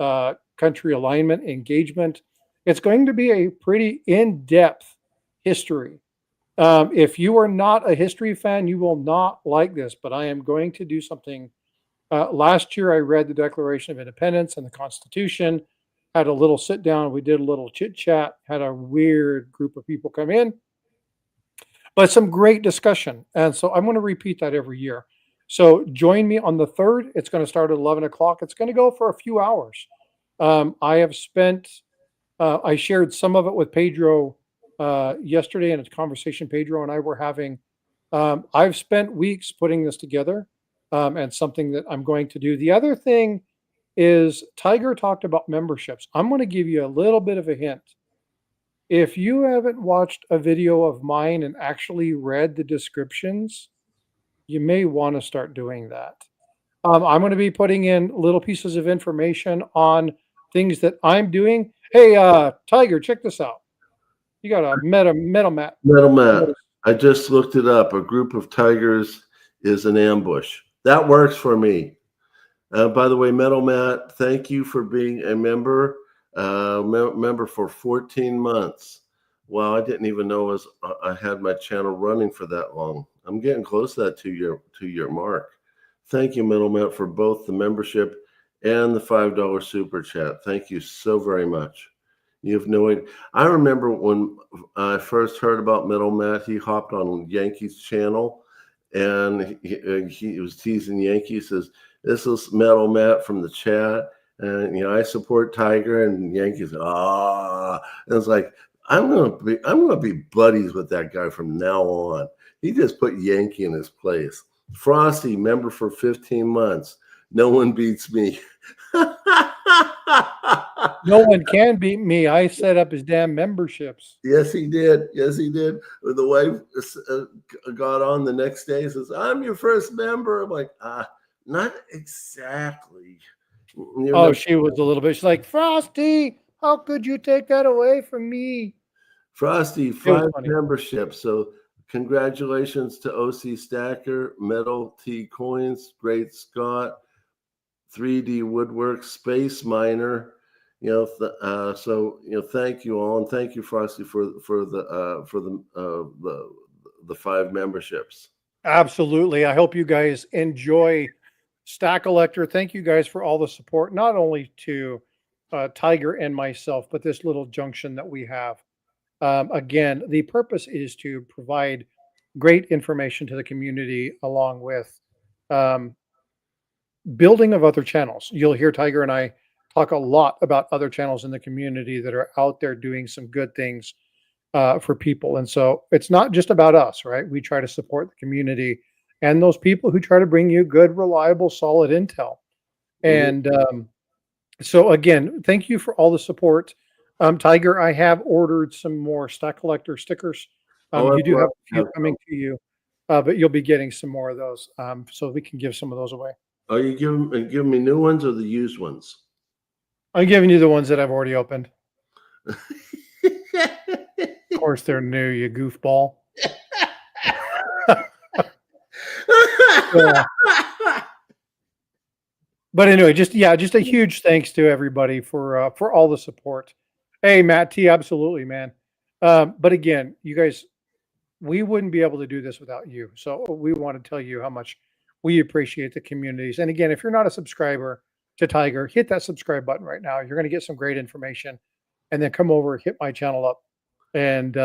A: country alignment, engagement. It's going to be a pretty in depth history. If you are not a history fan, you will not like this, but I am going to do something. Last year, I read the Declaration of Independence and the Constitution, had a little sit down. We did a little chit chat, had a weird group of people come in, but some great discussion. And so I'm going to repeat that every year. So join me on the 3rd. It's going to start at 11 o'clock. It's going to go for a few hours. I have spent, I shared some of it with Pedro yesterday in a conversation Pedro and I were having. I've spent weeks putting this together, and something that I'm going to do. The other thing is Tiger talked about memberships. I'm going to give you a little bit of a hint. If you haven't watched a video of mine and actually read the descriptions, you may want to start doing that. I'm going to be putting in little pieces of information on things that I'm doing. Hey, Tiger, check this out. You got a metal mat.
B: Metal mat. I just looked it up. A group of tigers is an ambush. That works for me. By the way, Metal Matt, thank you for being a member. Member for 14 months. Wow, I didn't even know I had my channel running for that long. I'm getting close to that 2-year mark. Thank you, Metal Matt, for both the membership and the $5 super chat. Thank you so very much. You have no idea. I remember when I first heard about Metal Matt, he hopped on Yankees channel and he was teasing Yankees. Says, "This is Metal Matt from the chat. And I support Tiger," and Yankees. And it's like, I'm gonna be buddies with that guy from now on. He just put Yankee in his place. Frosty, member for 15 months. No one beats me.
A: No one can beat me. I set up his damn memberships.
B: Yes, he did. Yes, he did. The wife got on the next day and says, "I'm your first member." I'm like, not exactly.
A: She was a little bit. She's like, "Frosty, how could you take that away from me?"
B: Frosty, 5 memberships. So congratulations to OC Stacker, Metal T Coins, Great Scott, 3D Woodwork, Space Miner. Thank you all, and thank you, Frosty, for the 5 memberships.
A: Absolutely. I hope you guys enjoy Stack Collector. Thank you guys for all the support, not only to Tiger and myself, but this little junction that we have. Again, the purpose is to provide great information to the community, along with building of other channels. You'll hear Tiger and I talk a lot about other channels in the community that are out there doing some good things for people. And so it's not just about us, right? We try to support the community and those people who try to bring you good, reliable, solid intel. And so again, thank you for all the support. Tiger, I have ordered some more Stack Collector stickers. You do have a few coming to you, but you'll be getting some more of those, so we can give some of those away.
B: Are you giving me new ones or the used ones?
A: I'm giving you the ones that I've already opened. Of course, they're new, you goofball. But anyway, just a huge thanks to everybody for all the support. Hey, Matt T, absolutely, man. But again, you guys, we wouldn't be able to do this without you. So we want to tell you how much we appreciate the communities. And again, if you're not a subscriber to Tiger, hit that subscribe button right now. You're going to get some great information. And then come over, hit my channel up, and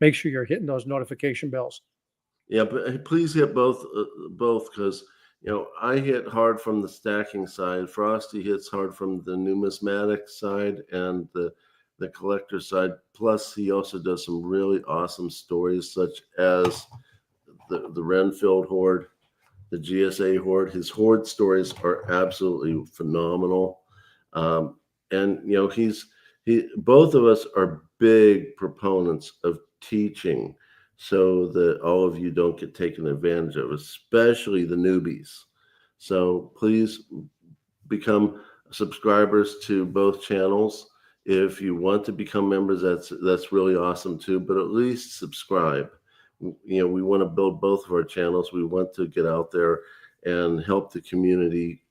A: make sure you're hitting those notification bells.
B: Yeah, but please hit both because I hit hard from the stacking side. Frosty hits hard from the numismatic side and the collector side. Plus, he also does some really awesome stories, such as the Renfield Horde, the GSA Horde. His Horde stories are absolutely phenomenal. Both of us are big proponents of teaching so that all of you don't get taken advantage of, especially the newbies. So please become subscribers to both channels. If you want to become members, that's really awesome too, but at least subscribe. We want to build both of our channels. We want to get out there and help the community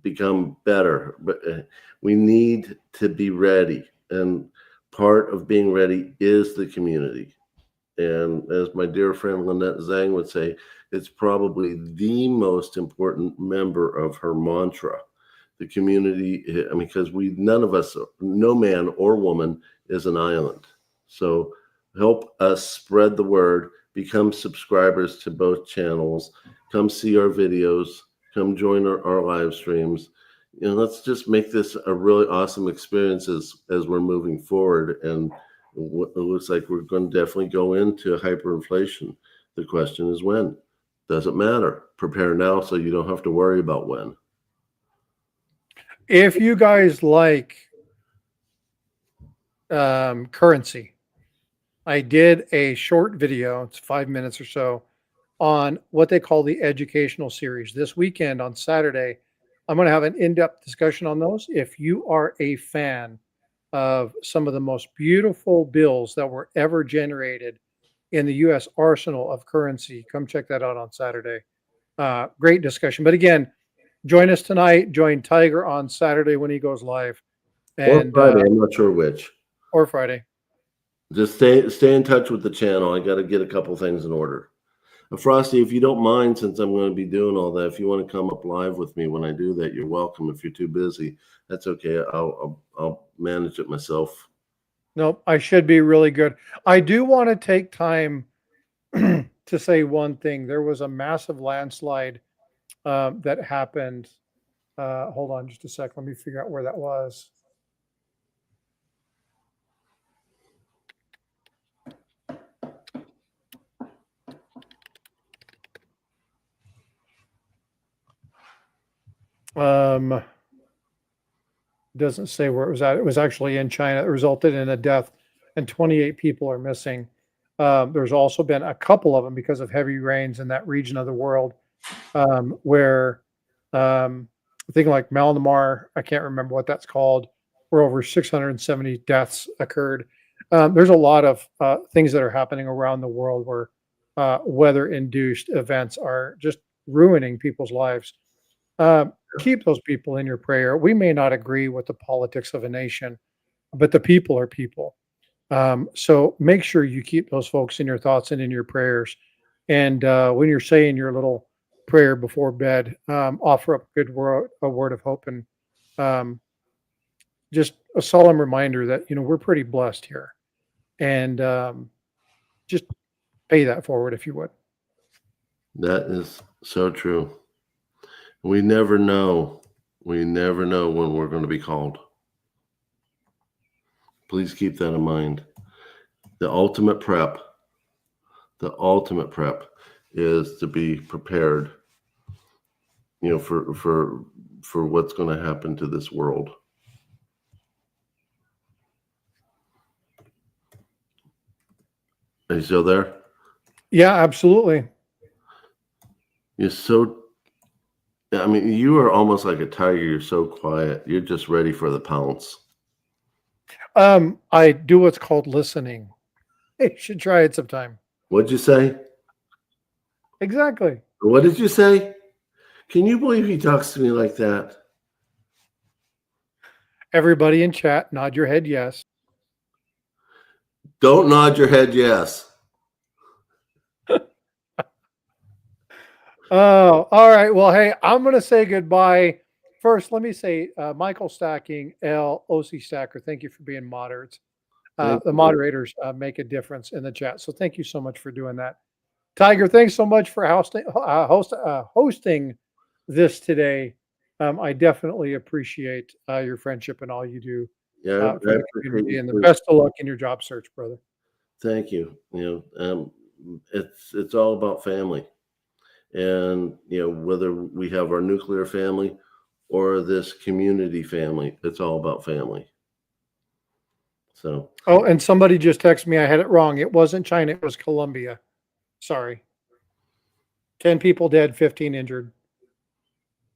B: become better, but we need to be ready, and part of being ready is the community. And as my dear friend Lynette Zhang would say, it's probably the most important member of her mantra. The community, I mean, because none of us, no man or woman is an island. So help us spread the word, become subscribers to both channels, come see our videos, come join our live streams. Let's just make this a really awesome experience as we're moving forward. And it looks like we're going to definitely go into hyperinflation. The question is when. Doesn't matter. Prepare now so you don't have to worry about when.
A: If you guys like currency, I did a short video, it's 5 minutes or so, on what they call the educational series. This weekend on Saturday, I'm going to have an in-depth discussion on those. If you are a fan of some of the most beautiful bills that were ever generated in the U.S. arsenal of currency, come check that out on Saturday. Great discussion. But again, join us tonight. Join Tiger on Saturday when he goes live.
B: Or Friday, I'm not sure which.
A: Or Friday.
B: Just stay in touch with the channel. I got to get a couple things in order. Frosty, if you don't mind, since I'm going to be doing all that, if you want to come up live with me when I do that, you're welcome. If you're too busy, that's okay. I'll manage it myself.
A: Nope, I should be really good. I do want to take time to say one thing. There was a massive landslide that happened. Hold on just a sec. Let me figure out where that was. Doesn't say where it was at. It was actually in China. It resulted in a death, and 28 people are missing. There's also been a couple of them because of heavy rains in that region of the world, where I think like Myanmar, I can't remember what that's called, where over 670 deaths occurred. There's a lot of things that are happening around the world where weather-induced events are just ruining people's lives. Keep those people in your prayer. We may not agree with the politics of a nation, but the people are people. So make sure you keep those folks in your thoughts and in your prayers. And when you're saying your little prayer before bed, offer up a word of hope, and just a solemn reminder that we're pretty blessed here, and just pay that forward if you would.
B: That is so true. We never know. We never know when we're going to be called. Please keep that in mind. The ultimate prep is to be prepared, for what's going to happen to this world. Are you still there?
A: Yeah, absolutely.
B: You are almost like a tiger. You're so quiet. You're just ready for the pounce.
A: I do what's called listening. You should try it sometime.
B: What'd you say?
A: Exactly.
B: What did you say? Can you believe he talks to me like that?
A: Everybody in chat, nod your head yes.
B: Don't nod your head yes.
A: Oh, all right. Well, hey, I'm going to say goodbye. First, let me say, Michael Stacking, OC Stacker, thank you for being moderates. The moderators make a difference in the chat. So thank you so much for doing that. Tiger, thanks so much for hosting this today. I definitely appreciate your friendship and all you do for the community, and the best of luck in your job search, brother.
B: Thank you. It's all about family. And, whether we have our nuclear family or this community family, it's all about family. So,
A: Oh, and somebody just texted me. I had it wrong. It wasn't China. It was Colombia. Sorry. 10 people dead, 15 injured.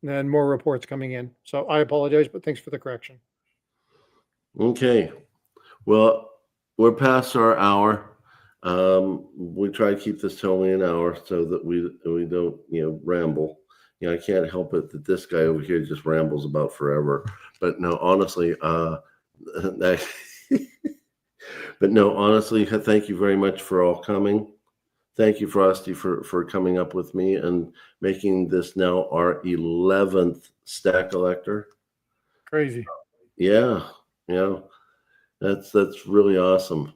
A: And more reports coming in. So I apologize, but thanks for the correction.
B: okay. Well, we're past our hour. We try to keep this to only an hour so that we don't, ramble. I can't help it that this guy over here just rambles about forever. But no, honestly, but no, honestly, thank you very much for all coming. Thank you, Frosty, for coming up with me and making this now our 11th stack collector.
A: Crazy.
B: Yeah, that's really awesome.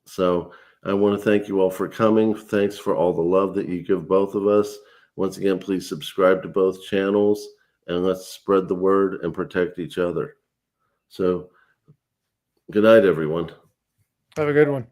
B: So I want to thank you all for coming. Thanks for all the love that you give both of us. Once again, please subscribe to both channels and let's spread the word and protect each other. So good night, everyone.
A: Have a good one.